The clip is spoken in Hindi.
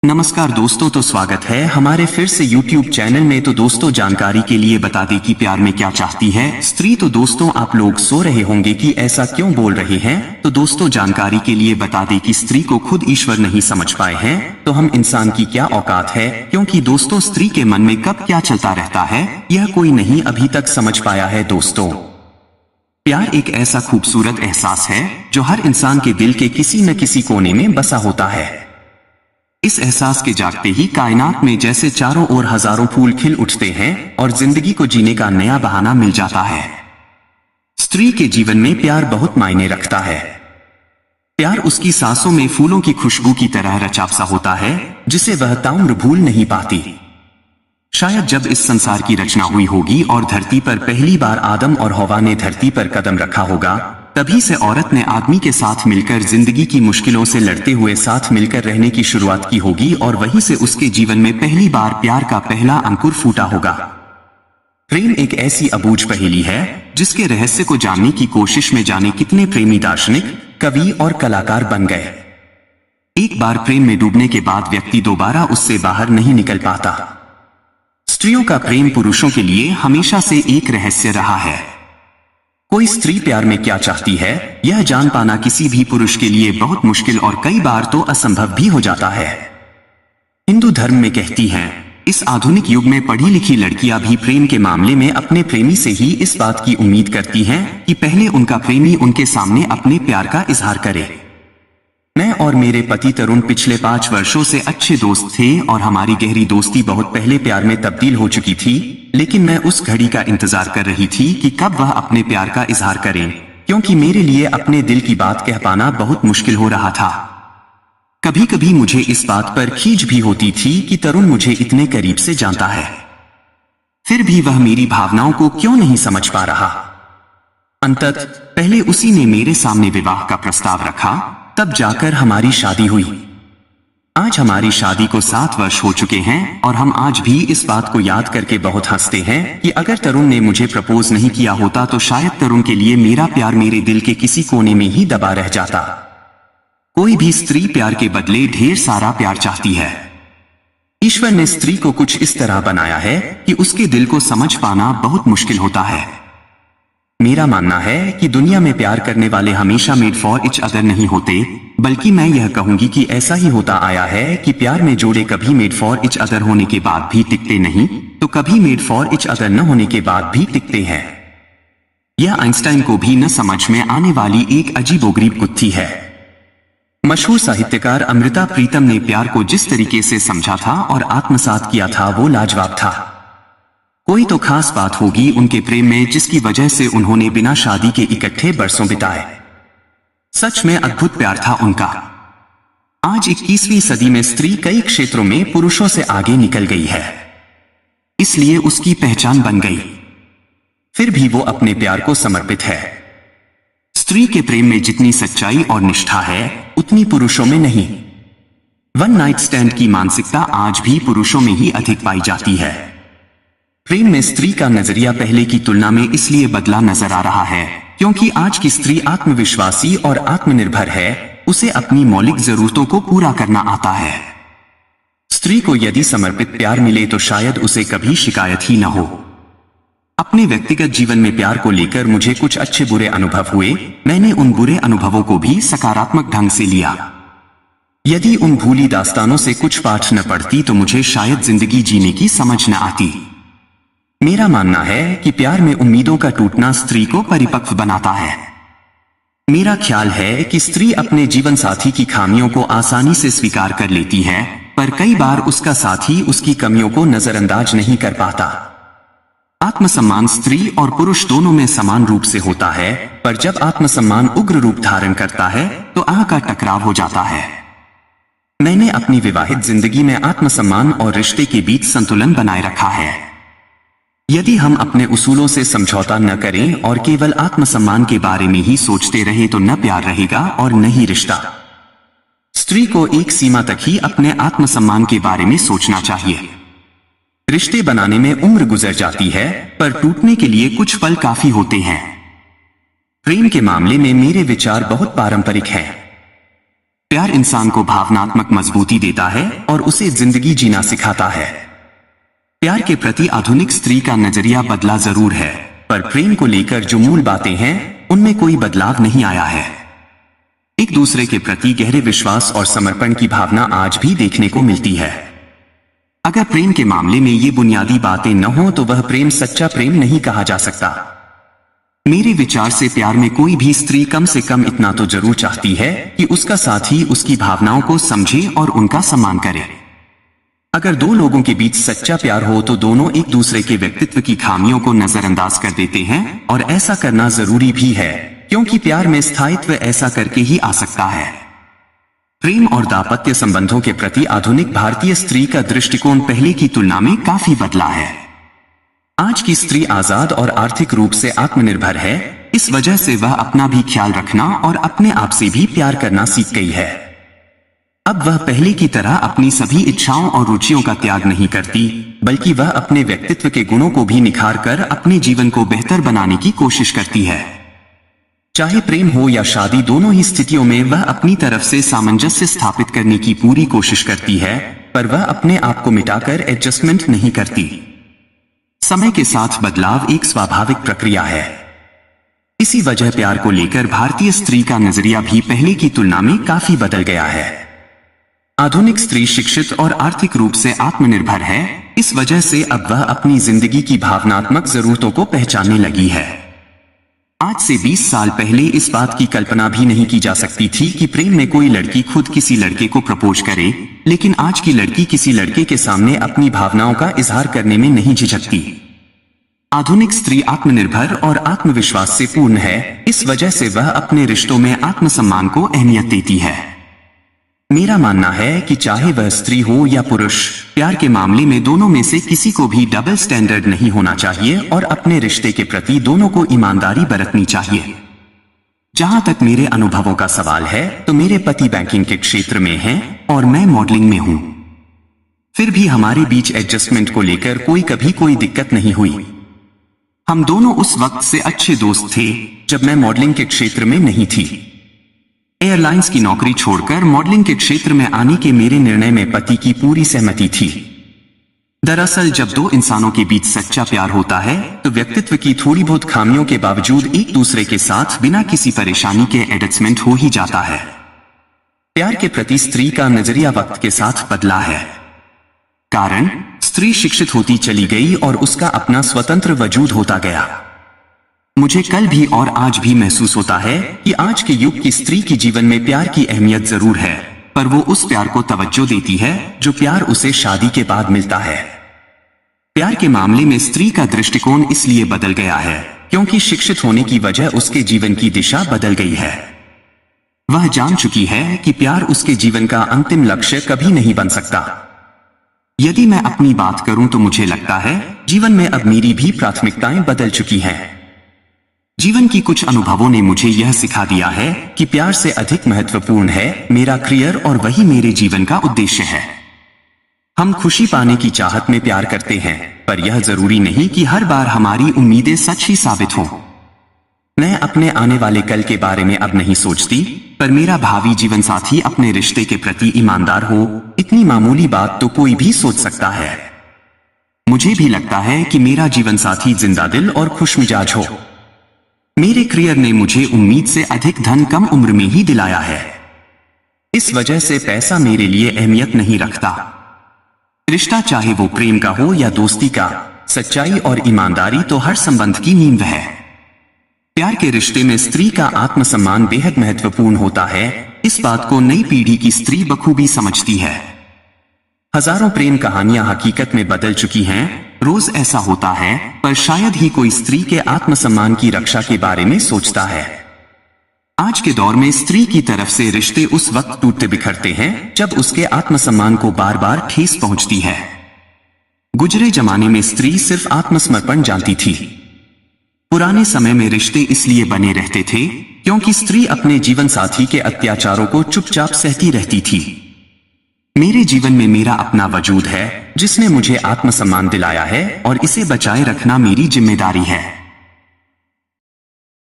नमस्कार दोस्तों, तो स्वागत है हमारे फिर से YouTube चैनल में। तो दोस्तों, जानकारी के लिए बता दें कि प्यार में क्या चाहती है स्त्री। तो दोस्तों, आप लोग सो रहे होंगे कि ऐसा क्यों बोल रहे हैं। तो दोस्तों, जानकारी के लिए बता दें कि स्त्री को खुद ईश्वर नहीं समझ पाए हैं, तो हम इंसान की क्या औकात है। क्योंकि दोस्तों, स्त्री के मन में कब क्या चलता रहता है यह कोई नहीं अभी तक समझ पाया है। दोस्तों, प्यार एक ऐसा खूबसूरत एहसास है जो हर इंसान के दिल के किसी न किसी कोने में बसा होता है। इस एहसास के जागते ही कायनात में जैसे चारों ओर हजारों फूल खिल उठते हैं और जिंदगी को जीने का नया बहाना मिल जाता है। स्त्री के जीवन में प्यार बहुत मायने रखता है। प्यार उसकी सांसों में फूलों की खुशबू की तरह रचाबसा होता है, जिसे वह ताउम्र भूल नहीं पाती। शायद जब इस संसार की रचना हुई होगी और धरती पर पहली बार आदम और हवा ने धरती पर कदम रखा होगा, तभी से औरत ने आदमी के साथ मिलकर जिंदगी की मुश्किलों से लड़ते हुए साथ मिलकर रहने की शुरुआत की होगी और वहीं से उसके जीवन में पहली बार प्यार का पहला अंकुर फूटा होगा। प्रेम एक ऐसी अबूझ पहेली है जिसके रहस्य को जानने की कोशिश में जाने कितने प्रेमी दार्शनिक, कवि और कलाकार बन गए। एक बार प्रेम में डूबने के बाद व्यक्ति दोबारा उससे बाहर नहीं निकल पाता। स्त्रियों का प्रेम पुरुषों के लिए हमेशा से एक रहस्य रहा है। कोई स्त्री प्यार में क्या चाहती है यह जान पाना किसी भी पुरुष के लिए बहुत मुश्किल और कई बार तो असंभव भी हो जाता है। हिंदू धर्म में कहती हैं, इस आधुनिक युग में पढ़ी लिखी लड़कियां भी प्रेम के मामले में अपने प्रेमी से ही इस बात की उम्मीद करती हैं कि पहले उनका प्रेमी उनके सामने अपने प्यार का इजहार करे। मैं और मेरे पति तरुण पिछले 5 वर्षों से अच्छे दोस्त थे और हमारी गहरी दोस्ती बहुत पहले प्यार में तब्दील हो चुकी थी। लेकिन मैं उस घड़ी का इंतजार कर रही थी कि कब वह अपने प्यार का इजहार करें, क्योंकि मेरे लिए अपने दिल की बात कह पाना बहुत मुश्किल हो रहा था। कभी कभी मुझे इस बात पर खीज भी होती थी कि तरुण मुझे इतने करीब से जानता है, फिर भी वह मेरी भावनाओं को क्यों नहीं समझ पा रहा। अंततः पहले उसी ने मेरे सामने विवाह का प्रस्ताव रखा, तब जाकर हमारी शादी हुई। आज हमारी शादी को 7 वर्ष हो चुके हैं और हम आज भी इस बात को याद करके बहुत हंसते हैं कि अगर तरुण ने मुझे प्रपोज नहीं किया होता तो शायद तरुण के लिए मेरा प्यार मेरे दिल के किसी कोने में ही दबा रह जाता। कोई भी स्त्री प्यार के बदले ढेर सारा प्यार चाहती है। ईश्वर ने स्त्री को कुछ इस तरह बनाया है कि उसके दिल को समझ पाना बहुत मुश्किल होता है। मेरा मानना है कि दुनिया में प्यार करने वाले हमेशा मेड फॉर इच अदर नहीं होते, बल्कि मैं यह कहूंगी कि ऐसा ही होता आया है कि प्यार में जोड़े कभी मेड फॉर इच अदर होने के बाद भी टिकते नहीं, तो कभी मेड फॉर इच अदर न होने के बाद भी टिकते हैं। यह आइंस्टाइन को भी न समझ में आने वाली एक अजीबोगरीब गुत्थी है। मशहूर साहित्यकार अमृता प्रीतम ने प्यार को जिस तरीके से समझा था और आत्मसात किया था वो लाजवाब था। कोई तो खास बात होगी उनके प्रेम में जिसकी वजह से उन्होंने बिना शादी के इकट्ठे बरसों बिताए। सच में अद्भुत प्यार था उनका। आज 21वीं सदी में स्त्री कई क्षेत्रों में पुरुषों से आगे निकल गई है, इसलिए उसकी पहचान बन गई। फिर भी वो अपने प्यार को समर्पित है। स्त्री के प्रेम में जितनी सच्चाई और निष्ठा है उतनी पुरुषों में नहीं। वन नाइट स्टैंड की मानसिकता आज भी पुरुषों में ही अधिक पाई जाती है। प्रेम में स्त्री का नजरिया पहले की तुलना में इसलिए बदला नजर आ रहा है क्योंकि आज की स्त्री आत्मविश्वासी और आत्मनिर्भर है। उसे अपनी मौलिक जरूरतों को पूरा करना आता है। स्त्री को यदि समर्पित प्यार मिले तो शायद उसे कभी शिकायत ही न हो। अपने व्यक्तिगत जीवन में प्यार को लेकर मुझे कुछ अच्छे बुरे अनुभव हुए। मैंने उन बुरे अनुभवों को भी सकारात्मक ढंग से लिया। यदि उन भूली दास्तानों से कुछ पाठ न पढ़ती तो मुझे शायद जिंदगी जीने की समझ न आती। मेरा मानना है कि प्यार में उम्मीदों का टूटना स्त्री को परिपक्व बनाता है। मेरा ख्याल है कि स्त्री अपने जीवन साथी की खामियों को आसानी से स्वीकार कर लेती है, पर कई बार उसका साथी उसकी कमियों को नजरअंदाज नहीं कर पाता। आत्मसम्मान स्त्री और पुरुष दोनों में समान रूप से होता है, पर जब आत्मसम्मान उग्र रूप धारण करता है तो आह का टकराव हो जाता है। मैंने अपनी विवाहित जिंदगी में आत्मसम्मान और रिश्ते के बीच संतुलन बनाए रखा है। यदि हम अपने उसूलों से समझौता न करें और केवल आत्मसम्मान के बारे में ही सोचते रहे तो न प्यार रहेगा और न ही रिश्ता। स्त्री को एक सीमा तक ही अपने आत्मसम्मान के बारे में सोचना चाहिए। रिश्ते बनाने में उम्र गुजर जाती है, पर टूटने के लिए कुछ पल काफी होते हैं। प्रेम के मामले में मेरे विचार बहुत पारंपरिक हैं। प्यार इंसान को भावनात्मक मजबूती देता है और उसे जिंदगी जीना सिखाता है। प्यार के प्रति आधुनिक स्त्री का नजरिया बदला जरूर है, पर प्रेम को लेकर जो मूल बातें हैं उनमें कोई बदलाव नहीं आया है। एक दूसरे के प्रति गहरे विश्वास और समर्पण की भावना आज भी देखने को मिलती है। अगर प्रेम के मामले में ये बुनियादी बातें न हो तो वह प्रेम सच्चा प्रेम नहीं कहा जा सकता। मेरे विचार से प्यार में कोई भी स्त्री कम से कम इतना तो जरूर चाहती है कि उसका साथी उसकी भावनाओं को समझे और उनका सम्मान करे। अगर दो लोगों के बीच सच्चा प्यार हो तो दोनों एक दूसरे के व्यक्तित्व की खामियों को नजरअंदाज कर देते हैं, और ऐसा करना जरूरी भी है, क्योंकि प्यार में स्थायित्व ऐसा करके ही आ सकता है। प्रेम और दाम्पत्य संबंधों के प्रति आधुनिक भारतीय स्त्री का दृष्टिकोण पहले की तुलना में काफी बदला है। आज की स्त्री आजाद और आर्थिक रूप से आत्मनिर्भर है। इस वजह से वह अपना भी ख्याल रखना और अपने आप से भी प्यार करना सीख गई है। अब वह पहले की तरह अपनी सभी इच्छाओं और रुचियों का त्याग नहीं करती, बल्कि वह अपने व्यक्तित्व के गुणों को भी निखार कर अपने जीवन को बेहतर बनाने की कोशिश करती है। चाहे प्रेम हो या शादी, दोनों ही स्थितियों में वह अपनी तरफ से सामंजस्य स्थापित करने की पूरी कोशिश करती है, पर वह अपने आप को मिटाकर एडजस्टमेंट नहीं करती। समय के साथ बदलाव एक स्वाभाविक प्रक्रिया है। इसी वजह प्यार को लेकर भारतीय स्त्री का नजरिया भी पहले की तुलना में काफी बदल गया है। आधुनिक स्त्री शिक्षित और आर्थिक रूप से आत्मनिर्भर है। इस वजह से अब वह अपनी जिंदगी की भावनात्मक जरूरतों को पहचानने लगी है। आज से 20 साल पहले इस बात की कल्पना भी नहीं की जा सकती थी कि प्रेम में कोई लड़की खुद किसी लड़के को प्रपोज करे, लेकिन आज की लड़की किसी लड़के के सामने अपनी भावनाओं का इजहार करने में नहीं झिझकती। आधुनिक स्त्री आत्मनिर्भर और आत्मविश्वास से पूर्ण है। इस वजह से वह अपने रिश्तों में आत्मसम्मान को अहमियत देती है। मेरा मानना है कि चाहे वह स्त्री हो या पुरुष, प्यार के मामले में दोनों में से किसी को भी डबल स्टैंडर्ड नहीं होना चाहिए और अपने रिश्ते के प्रति दोनों को ईमानदारी बरतनी चाहिए। जहां तक मेरे अनुभवों का सवाल है तो मेरे पति बैंकिंग के क्षेत्र में हैं और मैं मॉडलिंग में हूं। फिर भी हमारे बीच एडजस्टमेंट को लेकर कभी कोई दिक्कत नहीं हुई। हम दोनों उस वक्त से अच्छे दोस्त थे जब मैं मॉडलिंग के क्षेत्र में नहीं थी। एयरलाइंस की नौकरी छोड़कर मॉडलिंग के क्षेत्र में आने के मेरे निर्णय में पति की पूरी सहमति थी। दरअसल जब दो इंसानों के बीच सच्चा प्यार होता है तो व्यक्तित्व की थोड़ी बहुत खामियों के बावजूद एक दूसरे के साथ बिना किसी परेशानी के एडजस्टमेंट हो ही जाता है। प्यार के प्रति स्त्री का नजरिया वक्त के साथ बदला है। कारण, स्त्री शिक्षित होती चली गई और उसका अपना स्वतंत्र वजूद होता गया। मुझे कल भी और आज भी महसूस होता है कि आज के युग की स्त्री की जीवन में प्यार की अहमियत जरूर है, पर वो उस प्यार को तवज्जो देती है जो प्यार उसे शादी के बाद मिलता है। प्यार के मामले में स्त्री का दृष्टिकोण इसलिए बदल गया है क्योंकि शिक्षित होने की वजह उसके जीवन की दिशा बदल गई है। वह जान चुकी है कि प्यार उसके जीवन का अंतिम लक्ष्य कभी नहीं बन सकता। यदि मैं अपनी बात करूं तो मुझे लगता है जीवन में अब मेरी भी प्राथमिकताएं बदल चुकी हैं। जीवन की कुछ अनुभवों ने मुझे यह सिखा दिया है कि प्यार से अधिक महत्वपूर्ण है मेरा करियर, और वही मेरे जीवन का उद्देश्य है। हम खुशी पाने की चाहत में प्यार करते हैं, पर यह जरूरी नहीं कि हर बार हमारी उम्मीदें सच ही साबित हों। मैं अपने आने वाले कल के बारे में अब नहीं सोचती, पर मेरा भावी जीवन साथी अपने रिश्ते के प्रति ईमानदार हो, इतनी मामूली बात तो कोई भी सोच सकता है। मुझे भी लगता है कि मेरा जीवन साथी जिंदादिल और खुशमिजाज हो। मेरे करियर ने मुझे उम्मीद से अधिक धन कम उम्र में ही दिलाया है। इस वजह से पैसा मेरे लिए अहमियत नहीं रखता। रिश्ता चाहे वो प्रेम का हो या दोस्ती का, सच्चाई और ईमानदारी तो हर संबंध की नींव है। प्यार के रिश्ते में स्त्री का आत्मसम्मान बेहद महत्वपूर्ण होता है। इस बात को नई पीढ़ी की स्त्री बखूबी समझती है। हजारों प्रेम कहानियां हकीकत में बदल चुकी हैं। रोज ऐसा होता है, पर शायद ही कोई स्त्री के आत्मसम्मान की रक्षा के बारे में सोचता है। आज के दौर में स्त्री की तरफ से रिश्ते उस वक्त टूटते बिखरते हैं जब उसके आत्मसम्मान को बार बार ठेस पहुंचती है। गुजरे जमाने में स्त्री सिर्फ आत्मसमर्पण जानती थी। पुराने समय में रिश्ते इसलिए बने रहते थे क्योंकि स्त्री अपने जीवन साथी के अत्याचारों को चुपचाप सहती रहती थी। मेरे जीवन में मेरा अपना वजूद है जिसने मुझे आत्मसम्मान दिलाया है और इसे बचाए रखना मेरी जिम्मेदारी है।